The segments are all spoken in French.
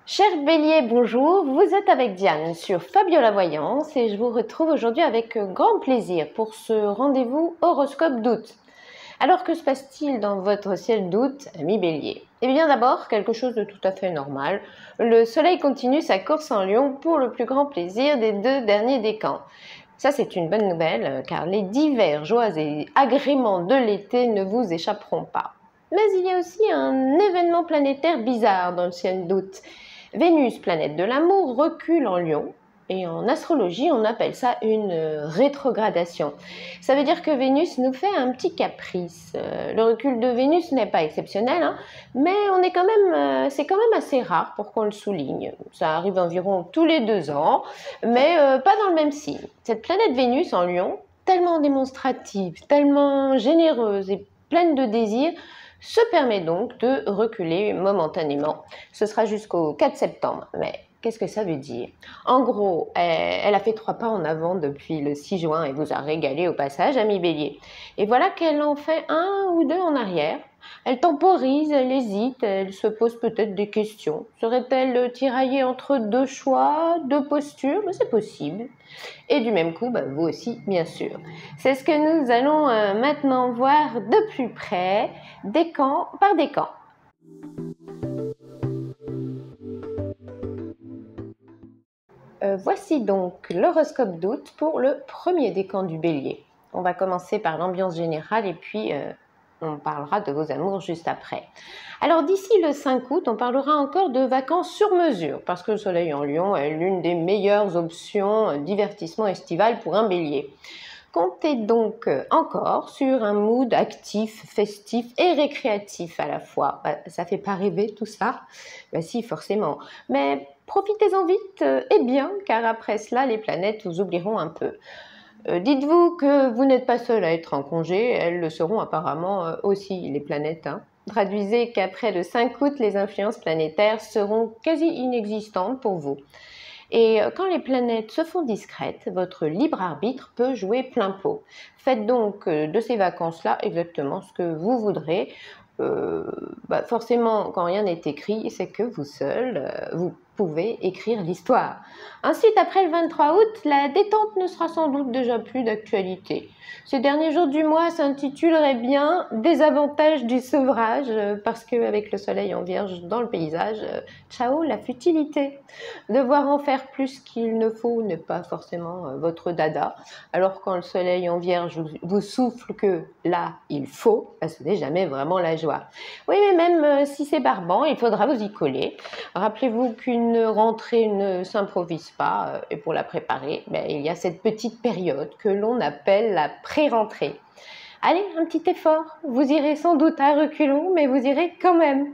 Cher Bélier, bonjour, vous êtes avec Diane sur Fabiola Voyance et je vous retrouve aujourd'hui avec grand plaisir pour ce rendez-vous horoscope d'août. Alors que se passe-t-il dans votre ciel d'août, ami Bélier? Eh bien d'abord, quelque chose de tout à fait normal, le soleil continue sa course en Lion pour le plus grand plaisir des deux derniers décans. Ça c'est une bonne nouvelle car les divers joies et agréments de l'été ne vous échapperont pas. Mais il y a aussi un événement planétaire bizarre dans le ciel d'août. Vénus, planète de l'amour, recule en Lion. Et en astrologie, on appelle ça une rétrogradation. Ça veut dire que Vénus nous fait un petit caprice. Le recul de Vénus n'est pas exceptionnel, hein, mais c'est quand même assez rare pour qu'on le souligne. Ça arrive environ tous les 2 ans, mais pas dans le même signe. Cette planète Vénus en Lion, tellement démonstrative, tellement généreuse et pleine de désirs, se permet donc de reculer momentanément. Ce sera jusqu'au 4 septembre, mais qu'est-ce que ça veut dire? En gros, elle a fait 3 pas en avant depuis le 6 juin et vous a régalé au passage, ami Bélier. Et voilà qu'elle en fait 1 ou 2 en arrière. Elle temporise, elle hésite, elle se pose peut-être des questions. Serait-elle tiraillée entre 2 choix, 2 postures? Mais c'est possible. Et du même coup, vous aussi, bien sûr. C'est ce que nous allons maintenant voir de plus près, décan par décan. Voici donc l'horoscope d'août pour le premier décan du Bélier. On va commencer par l'ambiance générale et puis on parlera de vos amours juste après. Alors d'ici le 5 août, on parlera encore de vacances sur mesure parce que le soleil en Lion est l'une des meilleures options divertissement estival pour un Bélier. Comptez donc encore sur un mood actif, festif et récréatif à la fois. Ça fait pas rêver tout ça? Si, forcément. Mais profitez-en vite et bien, car après cela, les planètes vous oublieront un peu. Dites-vous que vous n'êtes pas seul à être en congé, elles le seront apparemment aussi, les planètes. Traduisez qu'après le 5 août, les influences planétaires seront quasi inexistantes pour vous. Et quand les planètes se font discrètes, votre libre arbitre peut jouer plein pot. Faites donc de ces vacances-là exactement ce que vous voudrez. Forcément, quand rien n'est écrit, c'est que vous seul, vous pouvez écrire l'histoire. Ensuite, après le 23 août, la détente ne sera sans doute déjà plus d'actualité. Ces derniers jours du mois s'intituleraient bien « Des avantages du sevrage » parce qu'avec le soleil en vierge dans le paysage, ciao la futilité. Devoir en faire plus qu'il ne faut n'est pas forcément votre dada. Alors quand le soleil en vierge vous souffle que là, il faut, ce n'est jamais vraiment la joie. Oui, mais même si c'est barbant, il faudra vous y coller. Rappelez-vous qu'une rentrée ne s'improvise pas et pour la préparer, il y a cette petite période que l'on appelle la pré-rentrée. Allez, un petit effort. Vous irez sans doute à reculons, mais vous irez quand même.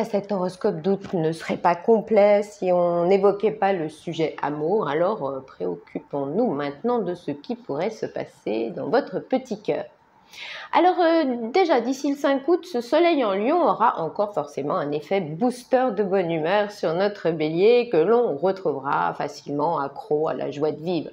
Cet horoscope d'août ne serait pas complet si on n'évoquait pas le sujet amour. Alors préoccupons-nous maintenant de ce qui pourrait se passer dans votre petit cœur. Alors déjà, d'ici le 5 août, ce soleil en Lion aura encore forcément un effet booster de bonne humeur sur notre bélier que l'on retrouvera facilement accro à la joie de vivre.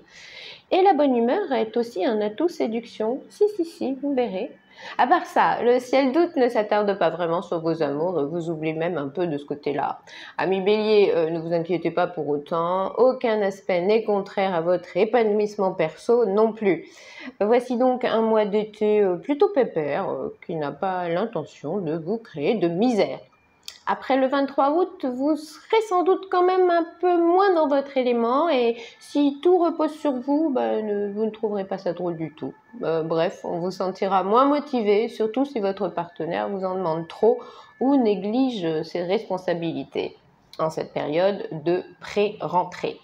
Et la bonne humeur est aussi un atout séduction. Si, vous verrez. À part ça, le ciel d'août ne s'attarde pas vraiment sur vos amours, vous oubliez même un peu de ce côté-là. Ami Bélier, ne vous inquiétez pas pour autant, aucun aspect n'est contraire à votre épanouissement perso non plus. Voici donc un mois d'été plutôt pépère, qui n'a pas l'intention de vous créer de misère. Après le 23 août, vous serez sans doute quand même un peu moins dans votre élément et si tout repose sur vous, vous ne trouverez pas ça drôle du tout. Bref, on vous sentira moins motivé, surtout si votre partenaire vous en demande trop ou néglige ses responsabilités en cette période de pré-rentrée.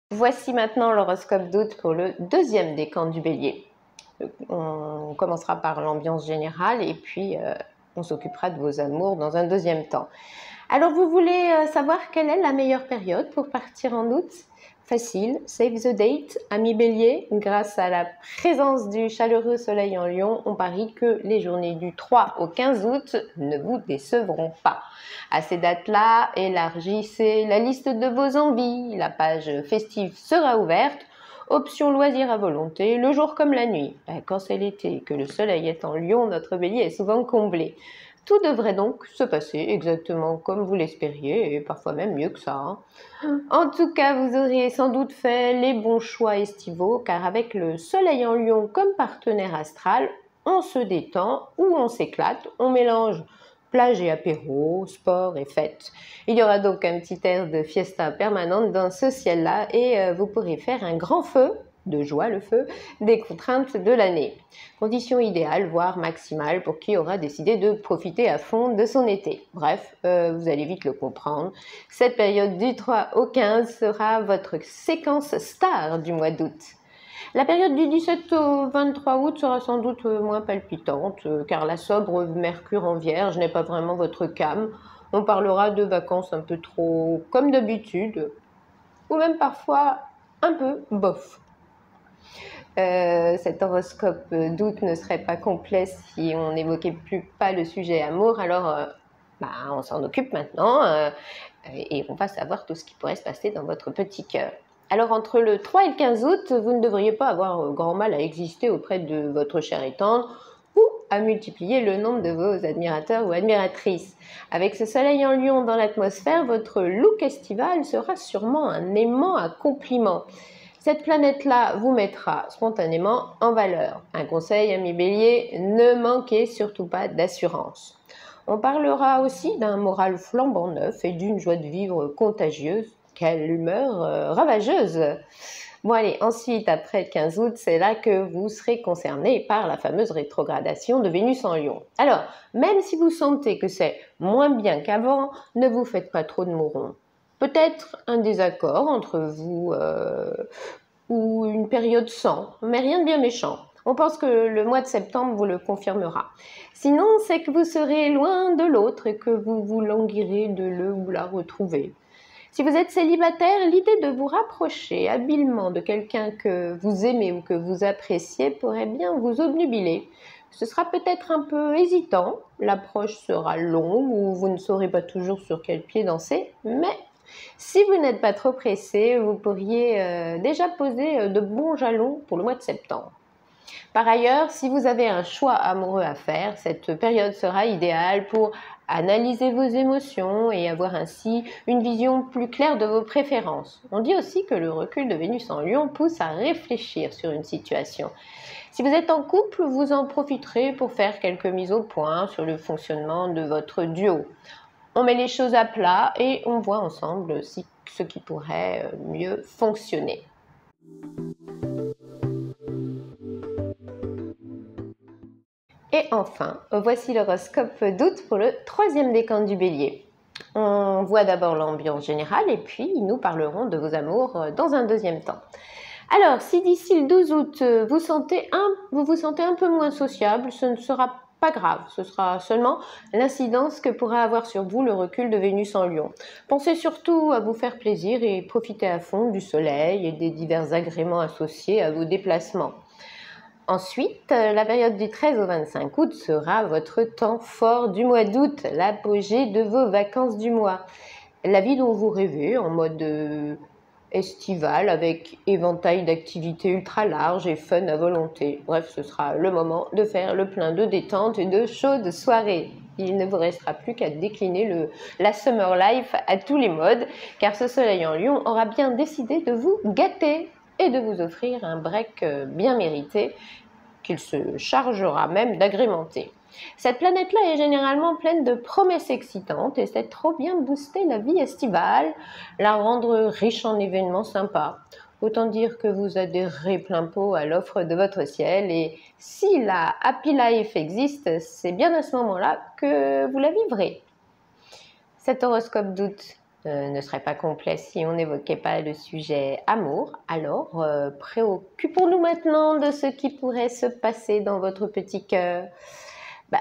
Voici maintenant l'horoscope d'août pour le deuxième décan du Bélier. On commencera par l'ambiance générale et puis on s'occupera de vos amours dans un deuxième temps. Alors vous voulez savoir quelle est la meilleure période pour partir en août? Facile, save the date, ami Bélier. Grâce à la présence du chaleureux soleil en Lion, on parie que les journées du 3 au 15 août ne vous décevront pas. À ces dates-là, élargissez la liste de vos envies. La page festive sera ouverte. Option loisir à volonté, le jour comme la nuit. Quand c'est l'été et que le soleil est en Lion, notre bélier est souvent comblé. Tout devrait donc se passer exactement comme vous l'espériez, et parfois même mieux que ça, hein. En tout cas, vous aurez sans doute fait les bons choix estivaux, car avec le soleil en Lion comme partenaire astral, on se détend ou on s'éclate, on mélange plage et apéro, sport et fête. Il y aura donc un petit air de fiesta permanente dans ce ciel-là et vous pourrez faire un grand feu, de joie le feu, des contraintes de l'année. Condition idéale, voire maximale, pour qui aura décidé de profiter à fond de son été. Bref, vous allez vite le comprendre. Cette période du 3 au 15 sera votre séquence star du mois d'août. La période du 17 au 23 août sera sans doute moins palpitante, car la sobre Mercure en Vierge n'est pas vraiment votre came. On parlera de vacances un peu trop comme d'habitude, ou même parfois un peu bof. Cet horoscope d'août ne serait pas complet si on n'évoquait plus pas le sujet amour, alors on s'en occupe maintenant et on va savoir tout ce qui pourrait se passer dans votre petit cœur. Alors entre le 3 et le 15 août, vous ne devriez pas avoir grand mal à exister auprès de votre cher et tendre ou à multiplier le nombre de vos admirateurs ou admiratrices. Avec ce soleil en Lion dans l'atmosphère, votre look estival sera sûrement un aimant à compliments. Cette planète-là vous mettra spontanément en valeur. Un conseil, amis bélier, ne manquez surtout pas d'assurance. On parlera aussi d'un moral flambant neuf et d'une joie de vivre contagieuse. Quelle humeur ravageuse! Bon allez, ensuite, après le 15 août, c'est là que vous serez concerné par la fameuse rétrogradation de Vénus en Lion. Alors, même si vous sentez que c'est moins bien qu'avant, ne vous faites pas trop de mourons. Peut-être un désaccord entre vous ou une période sans, mais rien de bien méchant. On pense que le mois de septembre vous le confirmera. Sinon, c'est que vous serez loin de l'autre et que vous vous languirez de le ou la retrouver. Si vous êtes célibataire, l'idée de vous rapprocher habilement de quelqu'un que vous aimez ou que vous appréciez pourrait bien vous obnubiler. Ce sera peut-être un peu hésitant, l'approche sera longue ou vous ne saurez pas toujours sur quel pied danser, mais si vous n'êtes pas trop pressé, vous pourriez déjà poser de bons jalons pour le mois de septembre. Par ailleurs, si vous avez un choix amoureux à faire, cette période sera idéale pour analyser vos émotions et avoir ainsi une vision plus claire de vos préférences. On dit aussi que le recul de Vénus en Lion pousse à réfléchir sur une situation. Si vous êtes en couple, vous en profiterez pour faire quelques mises au point sur le fonctionnement de votre duo. On met les choses à plat et on voit ensemble ce qui pourrait mieux fonctionner. Et enfin, voici l'horoscope d'août pour le 3e décan du Bélier. On voit d'abord l'ambiance générale et puis nous parlerons de vos amours dans un deuxième temps. Alors, si d'ici le 12 août, vous vous sentez un peu moins sociable, ce ne sera pas grave, ce sera seulement l'incidence que pourra avoir sur vous le recul de Vénus en Lion. Pensez surtout à vous faire plaisir et profitez à fond du soleil et des divers agréments associés à vos déplacements. Ensuite, la période du 13 au 25 août sera votre temps fort du mois d'août, l'apogée de vos vacances du mois. La vie dont vous rêvez en mode estival avec éventail d'activités ultra larges et fun à volonté. Bref, ce sera le moment de faire le plein de détente et de chaudes soirées. Il ne vous restera plus qu'à décliner la summer life à tous les modes, car ce soleil en Lion aura bien décidé de vous gâter et de vous offrir un break bien mérité qu'il se chargera même d'agrémenter. Cette planète-là est généralement pleine de promesses excitantes et sait trop bien booster la vie estivale, la rendre riche en événements sympas. Autant dire que vous adhérerez plein pot à l'offre de votre ciel et si la happy life existe, c'est bien à ce moment-là que vous la vivrez. Cet horoscope d'août ne serait pas complet si on n'évoquait pas le sujet amour. Alors, préoccupons-nous maintenant de ce qui pourrait se passer dans votre petit cœur.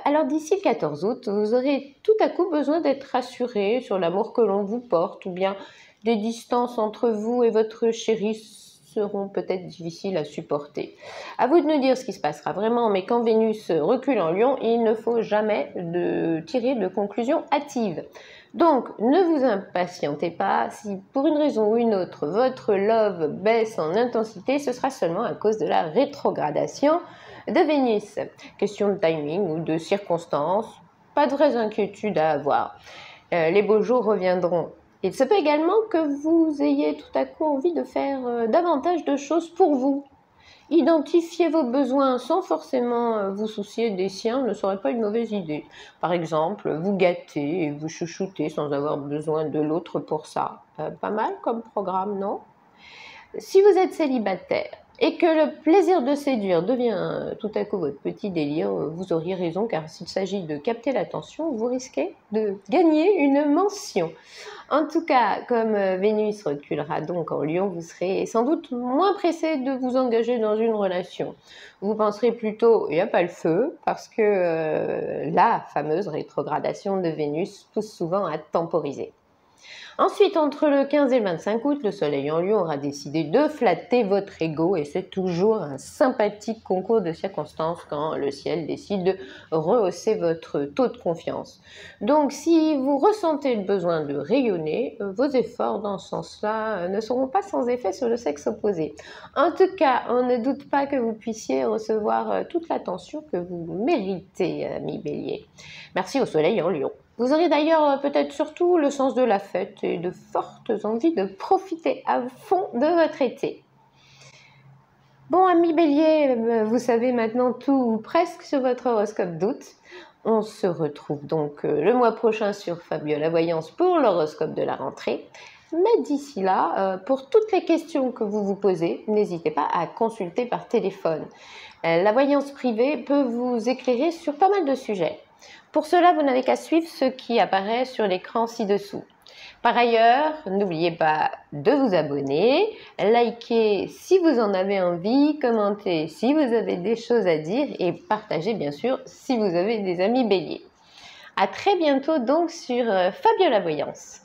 Alors d'ici le 14 août, vous aurez tout à coup besoin d'être rassuré sur l'amour que l'on vous porte ou bien des distances entre vous et votre chéri seront peut-être difficiles à supporter. À vous de nous dire ce qui se passera vraiment, mais quand Vénus recule en Lion, il ne faut jamais tirer de conclusions hâtives. Donc, ne vous impatientez pas. Si pour une raison ou une autre, votre love baisse en intensité, ce sera seulement à cause de la rétrogradation de Vénus. Question de timing ou de circonstances, pas de vraies inquiétudes à avoir. Les beaux jours reviendront. Il se peut également que vous ayez tout à coup envie de faire davantage de choses pour vous. Identifier vos besoins sans forcément vous soucier des siens ne serait pas une mauvaise idée. Par exemple, vous gâter et vous chouchouter sans avoir besoin de l'autre pour ça. Pas mal comme programme, non? Si vous êtes célibataire et que le plaisir de séduire devient tout à coup votre petit délire, vous auriez raison, car s'il s'agit de capter l'attention, vous risquez de gagner une mention. En tout cas, comme Vénus reculera donc en Lion, vous serez sans doute moins pressé de vous engager dans une relation. Vous penserez plutôt, il n'y a pas le feu, parce que la fameuse rétrogradation de Vénus pousse souvent à temporiser. Ensuite, entre le 15 et le 25 août, le Soleil en Lion aura décidé de flatter votre ego et c'est toujours un sympathique concours de circonstances quand le ciel décide de rehausser votre taux de confiance. Donc, si vous ressentez le besoin de rayonner, vos efforts dans ce sens-là ne seront pas sans effet sur le sexe opposé. En tout cas, on ne doute pas que vous puissiez recevoir toute l'attention que vous méritez, ami Bélier. Merci au Soleil en Lion. Vous aurez d'ailleurs peut-être surtout le sens de la fête et de fortes envies de profiter à fond de votre été. Bon, ami Bélier, vous savez maintenant tout ou presque sur votre horoscope d'août. On se retrouve donc le mois prochain sur Fabio la Voyance pour l'horoscope de la rentrée. Mais d'ici là, pour toutes les questions que vous vous posez, n'hésitez pas à consulter par téléphone. La voyance privée peut vous éclairer sur pas mal de sujets. Pour cela, vous n'avez qu'à suivre ce qui apparaît sur l'écran ci-dessous. Par ailleurs, n'oubliez pas de vous abonner, liker si vous en avez envie, commenter si vous avez des choses à dire et partager bien sûr si vous avez des amis béliers. À très bientôt donc sur Fabio la Voyance.